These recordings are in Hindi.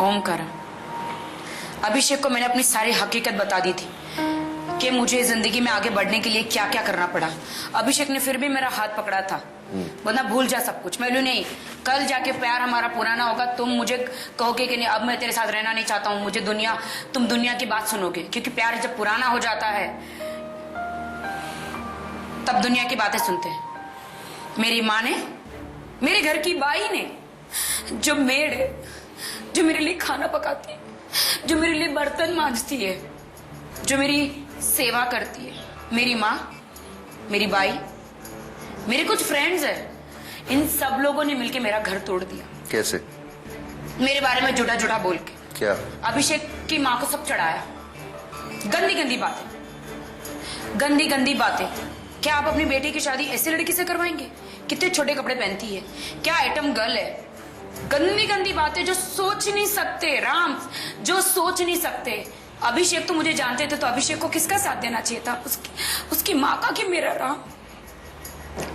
ओमकारा, अभिषेक को मैंने अपनी सारी हकीकत बता दी थी कि मुझे जिंदगी में आगे बढ़ने के लिए क्या क्या करना पड़ा। अभिषेक ने फिर भी मेरा हाथ पकड़ा था, वरना भूल जा सब कुछ। मैं बोली नहीं, कल जाके प्यार हमारा पुराना होगा, तुम मुझे कहोगे कि नहीं अब मैं तेरे साथ रहना नहीं चाहता हूँ, मुझे तुम दुनिया की बात सुनोगे, क्योंकि प्यार जब पुराना हो जाता है तब दुनिया की बातें सुनते हैं। मेरी माँ ने, मेरे घर की बाई ने, जो मेड है, जो मेरे लिए खाना पकाती है, जो मेरे लिए बर्तन मांजती है, जो मेरी सेवा करती है, मेरी माँ, मेरी बाई, मेरे कुछ फ्रेंड्स हैं, इन सब लोगों ने मिलके मेरा घर तोड़ दिया। कैसे? मेरे बारे में झूठा झूठा बोल के। क्या? अभिषेक की माँ को सब चढ़ाया, गंदी गंदी बातें, गंदी गंदी बातें। क्या आप अपनी बेटी की शादी ऐसी लड़की से करवाएंगे? कितने छोटे कपड़े पहनती है, क्या आइटम गर्ल है। गंदी गंदी बातें जो सोच नहीं सकते, राम, जो सोच नहीं सकते। अभिषेक तो मुझे जानते थे, तो अभिषेक को किसका साथ देना चाहिए था? उसकी माँ का कि मेरा? राम,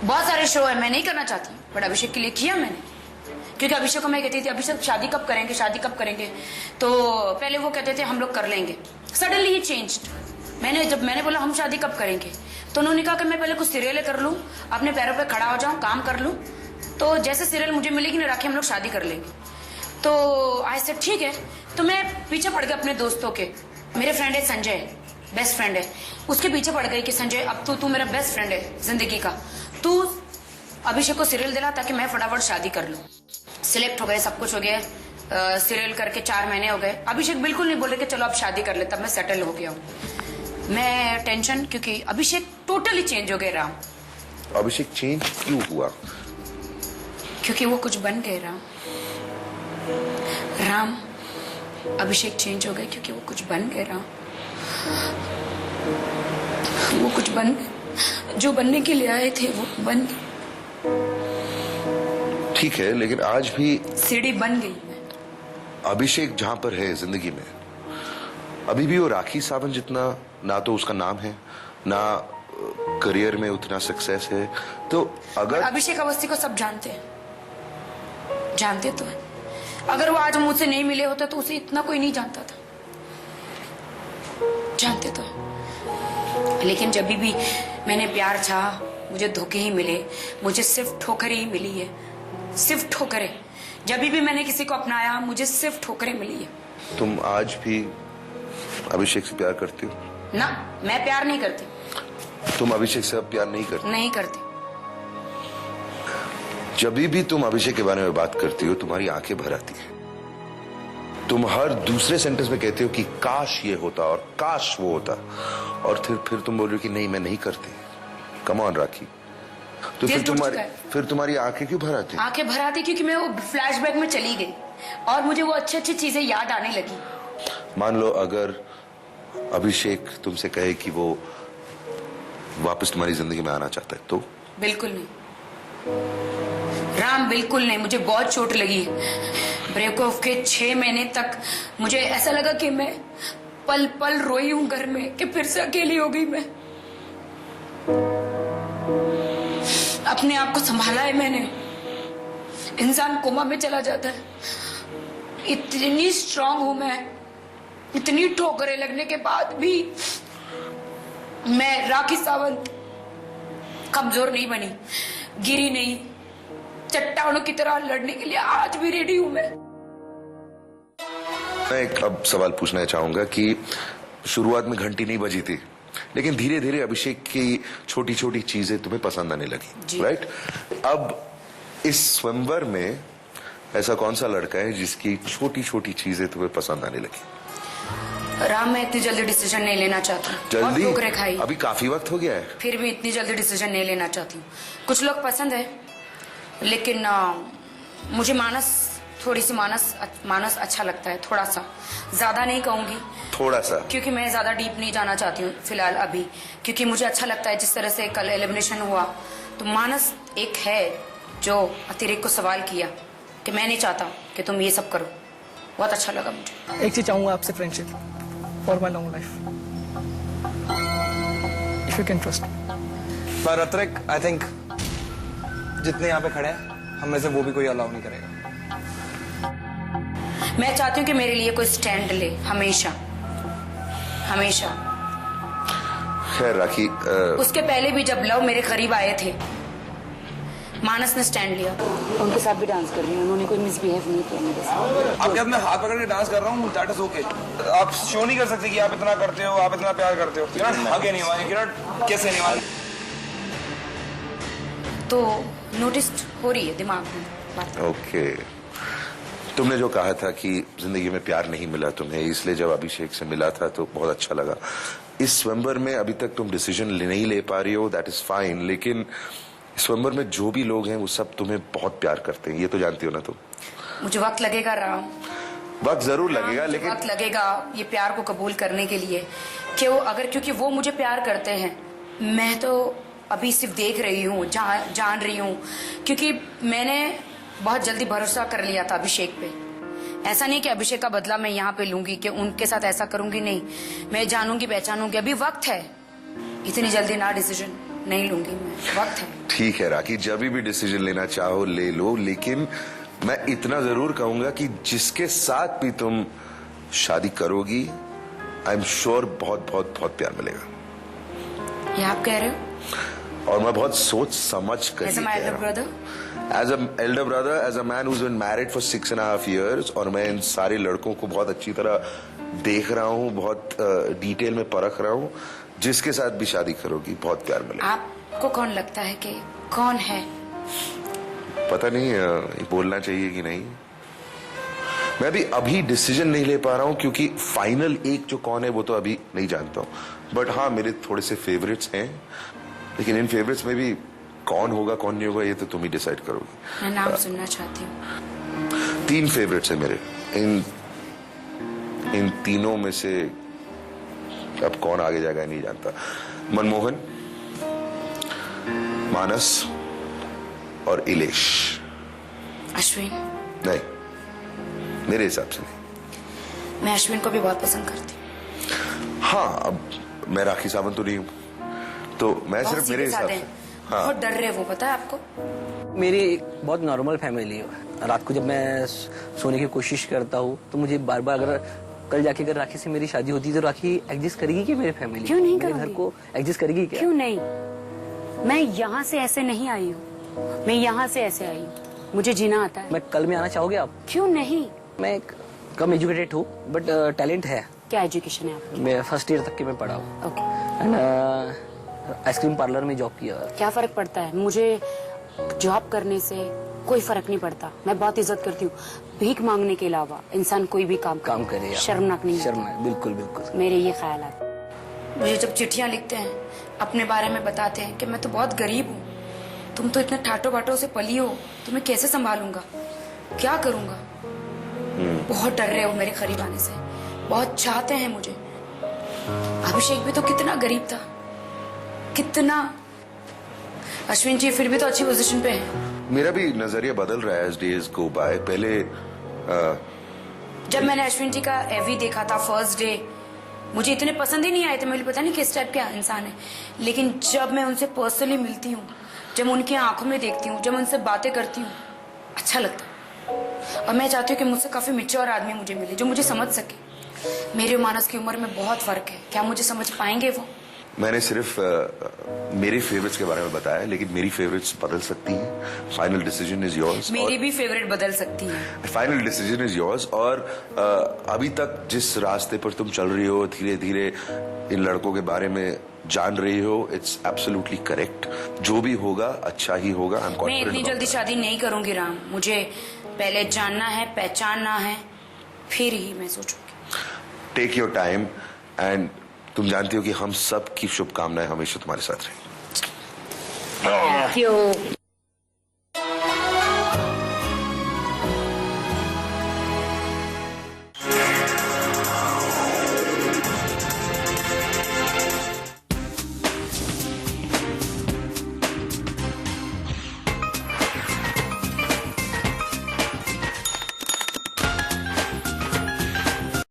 बहुत सारे शो है, मैं नहीं करना चाहती, बट अभिषेक के लिए किया मैंने, क्योंकि अभिषेक को मैं कहती थी अभिषेक शादी कब करेंगे, शादी कब करेंगे, तो पहले वो कहते थे हम लोग कर लेंगे। सडनली ही चेंज्ड। जब मैंने बोला हम शादी कब करेंगे, तो उन्होंने कहा कि मैं पहले कुछ सीरियल कर लूं, अपने पैरों पे खड़ा हो जाऊं, काम कर लूं, तो जैसे सीरियल मुझे मिलेगी ना राखी, हम लोग शादी कर लेंगे। तो आई सेड ठीक है। तो मैं पीछे पड़ गई अपने दोस्तों के। मेरे फ्रेंड है संजय, बेस्ट फ्रेंड है, उसके पीछे पड़ गई कि संजय अब तू मेरा बेस्ट फ्रेंड है जिंदगी का, तू अभिषेक को सीरियल दिला ताकि मैं फटाफट शादी कर लूं। सिलेक्ट हो गए, सब कुछ हो गया, सीरियल करके 4 महीने हो गए। अभिषेक बिल्कुल नहीं बोल रहे कि चलो अब शादी कर ले, तब मैं सेटल हो गया हूँ। मैं टेंशन, क्योंकि अभिषेक टोटली चेंज हो गए। राम, अभिषेक चेंज क्यों हुआ? क्योंकि वो कुछ बन गए। राम, अभिषेक चेंज हो गए क्योंकि वो कुछ बन गए। राम, वो कुछ बन गए, जो बनने के लिए आए थे वो बन गए। ठीक है, लेकिन आज भी सीढ़ी बन गई मैं। अभिषेक जहां पर है जिंदगी में, अभी भी वो राखी सावंत जितना ना तो उसका नाम है, ना करियर में उतना सक्सेस है। तो अगर अभिषेक अवस्थी को सब जानते हैं, जानते तो है। अगर वो आज मुझसे नहीं मिले होते तो उसे इतना कोई नहीं जानता था, जानते तो है। लेकिन जब भी मैंने प्यार चाहा, मुझे धोखे ही मिले, मुझे सिर्फ ठोकरें ही मिली है, सिर्फ ठोकरें। जब भी मैंने किसी को अपनाया, मुझे सिर्फ ठोकरें मिली है। तुम आज भी अभिषेक से प्यार करती हो? ना, मैं प्यार नहीं करती। तुम अभिषेक से अब प्यार नहीं करती? नहीं करती। जब भी तुम अभिषेक के बारे में बात करती हो, तुम्हारी आंखें भर आती है। तुम हर दूसरे सेंटेंस में कहते हो कि काश ये होता और काश वो होता, और फिर तुम बोल रहे हो कि नहीं मैं नहीं करती। कम ऑन राखी। तो फिर तुम्हारी आंखें क्यों भर आती? आंखें भर आती क्योंकि मैं वो फ्लैशबैक में चली गई और मुझे वो अच्छी अच्छी चीजें याद आने लगी। मान लो अगर अभिषेक तुमसे कहे कि वो वापस तुम्हारी जिंदगी में आना चाहता है, तो? बिल्कुल नहीं राम, बिल्कुल नहीं। मुझे बहुत चोट लगी है। ब्रेकऑफ के 6 महीने तक मुझे ऐसा लगा कि मैं पल पल रोई हूं घर में, कि फिर से अकेली हो गई मैं। अपने आप को संभाला है मैंने। इंसान कोमा में चला जाता है। इतनी स्ट्रांग हूं मैं, इतनी ठोकरें लगने के बाद भी मैं राखी सावंत कमजोर नहीं बनी, गिरी नहीं। चट्टानों की तरह लड़ने के लिए आज भी रेडी हूं मैं। एक अब सवाल पूछना चाहूंगा कि शुरुआत में घंटी नहीं बजी थी, लेकिन धीरे धीरे अभिषेक की छोटी छोटी चीजें तुम्हें पसंद आने लगी, राइट? अब इस स्वयंवर में ऐसा कौन सा लड़का है जिसकी छोटी छोटी चीजें तुम्हें पसंद आने लगी? राम, मैं इतनी जल्दी डिसीजन नहीं लेना चाहती। जल्दी? ठोकरें खाई, अभी काफी वक्त हो गया है। फिर भी इतनी जल्दी डिसीजन नहीं लेना चाहती हूँ। कुछ लोग पसंद है, लेकिन मुझे थोड़ी सी मानस अच्छा लगता है, थोड़ा सा, ज्यादा नहीं कहूंगी, थोड़ा सा, क्योंकि मैं ज्यादा डीप नहीं जाना चाहती हूँ फिलहाल अभी, क्योंकि मुझे अच्छा लगता है जिस तरह से कल एलिमिनेशन हुआ। तो मानस एक है जो अतिरिक्त को सवाल किया कि मैं नहीं चाहता कि तुम ये सब करो, बहुत अच्छा लगा मुझे। एक चीज चाहूंगा आपसे, friendship for my long life, if you can trust. पर अत्रिक, आई थिंक जितने यहाँ पे खड़े हैं हम में से वो भी कोई अलाउ नहीं करेगा। मैं चाहती हूँ कि मेरे लिए कोई स्टैंड ले, हमेशा हमेशा। खैर राखी, उसके पहले भी जब लव मेरे करीब आए थे, मानस ने स्टैंड लिया। उनके साथ भी डांस कर रही हूँ, उन्होंने कोई मिसबिहेव नहीं किया मेरे साथ। आपके हाथ में हाथ पकड़ के डांस कर रहा हूँ, दैट इज ओके। आप शो नहीं कर सकते कि आप इतना करते हो, आप इतना प्यार करते हो। किरण आगे नहीं मानी, किरण कैसे नहीं मानी? तो नोटिस हो रही है दिमाग में बात। ओके, तुमने जो कहा था कि जिंदगी में प्यार नहीं मिला तुम्हें, इसलिए जब अभिषेक से मिला था तो बहुत अच्छा लगा। इस स्वयंवर में अभी तक तुम डिसीजन नहीं ले पा रही हो, दैट इज फाइन, लेकिन स्वयंवर में जो भी लोग हैं वो सब तुम्हें बहुत प्यार करते हैं, ये तो जानती हो ना तुम। मुझे वक्त लगेगा राम, वक्त जरूर लगेगा, लेकिन वक्त लगेगा ये प्यार को कबूल करने के लिए। क्योंकि वो मुझे प्यार करते हैं, मैं तो अभी सिर्फ देख रही हूँ, जान रही हूँ, क्योंकि मैंने बहुत जल्दी भरोसा कर लिया था अभिषेक पे। ऐसा नहीं कि अभिषेक का बदला मैं यहाँ पे लूंगी, कि उनके साथ ऐसा करूंगी, नहीं। मैं जानूंगी, पहचानूंगी, अभी वक्त है, इतनी जल्दी ना डिसीजन नहीं लूंगी मैं, वक्त है। ठीक है राखी, जब भी डिसीजन लेना चाहो ले लो, लेकिन मैं इतना जरूर कहूंगा कि जिसके साथ भी तुम शादी करोगी, आई एम श्योर बहुत बहुत बहुत प्यार मिलेगा। ये आप कह रहे हो? और मैं बहुत सोच समझ कर As my elder brother? As a elder brother, as a man who's been married for 6.5 years, और मैं इन सारे लड़कों को बहुत अच्छी तरह देख रहा हूँ, बहुत डिटेल में परख रहा हूँ। जिसके साथ भी शादी करोगी बहुत प्यार मिलेगा। आपको कौन लगता है कि कौन है? पता नहीं ये बोलना चाहिए कि नहीं। मैं भी अभी डिसीजन नहीं ले पा रहा हूँ, क्योंकि फाइनल एक जो कौन है वो तो अभी नहीं जानता हूँ। बट हाँ, मेरे थोड़े से फेवरेट्स हैं, लेकिन इन फेवरेट्स में भी कौन होगा कौन नहीं होगा ये तो तुम ही डिसाइड करोगे। मैं नाम सुनना चाहती हूँ। 3 फेवरेट्स हैं मेरे। इन तीनों में से अब कौन आगे जाएगा नहीं जानता। मनमोहन, मानस और इलेश। अश्विन? नहीं, मेरे हिसाब से नहीं। मैं अश्विन को भी बहुत पसंद करती हूँ। हाँ, अब मैं राखी सावंत तो नहीं हूँ, तो मैं बहुत सिर्फ मेरे सीधे हिसाब साधे से। हैं। हाँ, बहुत डर रहे वो, पता है आपको? मेरी एक बहुत नॉर्मल फैमिली है। रात को जब मैं सोने की कोशिश करता हूँ तो मुझे बार बार, अगर कल जाके अगर राखी से मेरी शादी होती तो राखी एडजस्ट करेगी क्या मेरी फैमिली? क्यों नहीं मेरे घर करूंगी? को एडजस्ट करेगी क्या? क्यों नहीं? मैं यहाँ से ऐसे नहीं आई हूँ, मैं यहाँ से ऐसे आई हूँ, मुझे जीना आता है। मैं कल में आना चाहोगे आप? क्यों नहीं? मैं एक कम एजुकेटेड हूँ, बट टैलेंट है। क्या एजुकेशन है आपकी? मैं फर्स्ट ईयर तक के मैं पढ़ा हूँ, ओके। एंड आइसक्रीम पार्लर में जॉब किया। क्या फर्क पड़ता है? मुझे जॉब करने से कोई फर्क नहीं पड़ता। मैं बहुत इज्जत करती हूँ। भीख मांगने के अलावा इंसान कोई भी काम करे यार। शर्मनाक नहीं शर्म होता। है, बिल्कुल बिल्कुल। मेरे ये ख्याल है। मुझे जब चिट्ठियां लिखते हैं, अपने बारे में बताते हैं कि मैं तो बहुत गरीब हूँ, तुम तो इतने ठाटो बाटो से पली हो, तुम्हें कैसे संभालूंगा, क्या करूंगा। बहुत डर रहे हो मेरे करीब आने से, बहुत चाहते हैं मुझे। अभिषेक भी तो कितना गरीब था, कितना। अश्विन जी फिर भी तो अच्छी पोजीशन पे है। मेरा भी नजरिया बदल रहा है एज डेज गो बाय। पहले जब मैंने अश्विन जी का एवी देखा था फर्स्ट डे, मुझे इतने पसंद ही नहीं आए थे, मुझे पता नहीं किस टाइप के इंसान है। लेकिन जब मैं उनसे पर्सनली मिलती हूँ, जब उनकी आंखों में देखती हूँ, जब उनसे बातें करती हूँ, अच्छा लगता है। और मैं चाहती हूँ कि मुझसे काफी मैच्योर आदमी मुझे मिले, जो मुझे समझ सके। मेरे और मानस की उम्र में बहुत फर्क है, क्या मुझे समझ पाएंगे वो? मैंने सिर्फ मेरे फेवरेट्स के बारे में बताया, लेकिन मेरी फेवरेट्स बदल सकती हैं। Final decision is yours. मेरी भी फेवरेट बदल सकती है। Final decision is yours. और अभी तक जिस रास्ते पर तुम चल रही हो, धीरे धीरे इन लड़कों के बारे में जान रही हो, इट्स एब्सोल्युटली करेक्ट। जो भी होगा अच्छा ही होगा। आई एम मैं कॉन्फिडेंट। इतनी जल्दी शादी नहीं करूंगी राम, मुझे पहले जानना है, पहचानना है, फिर ही मैं सोचूंगी। टेक योर टाइम, एंड तुम जानती हो कि हम सब की शुभकामनाएं हमेशा तुम्हारे साथ रहें। Thank you.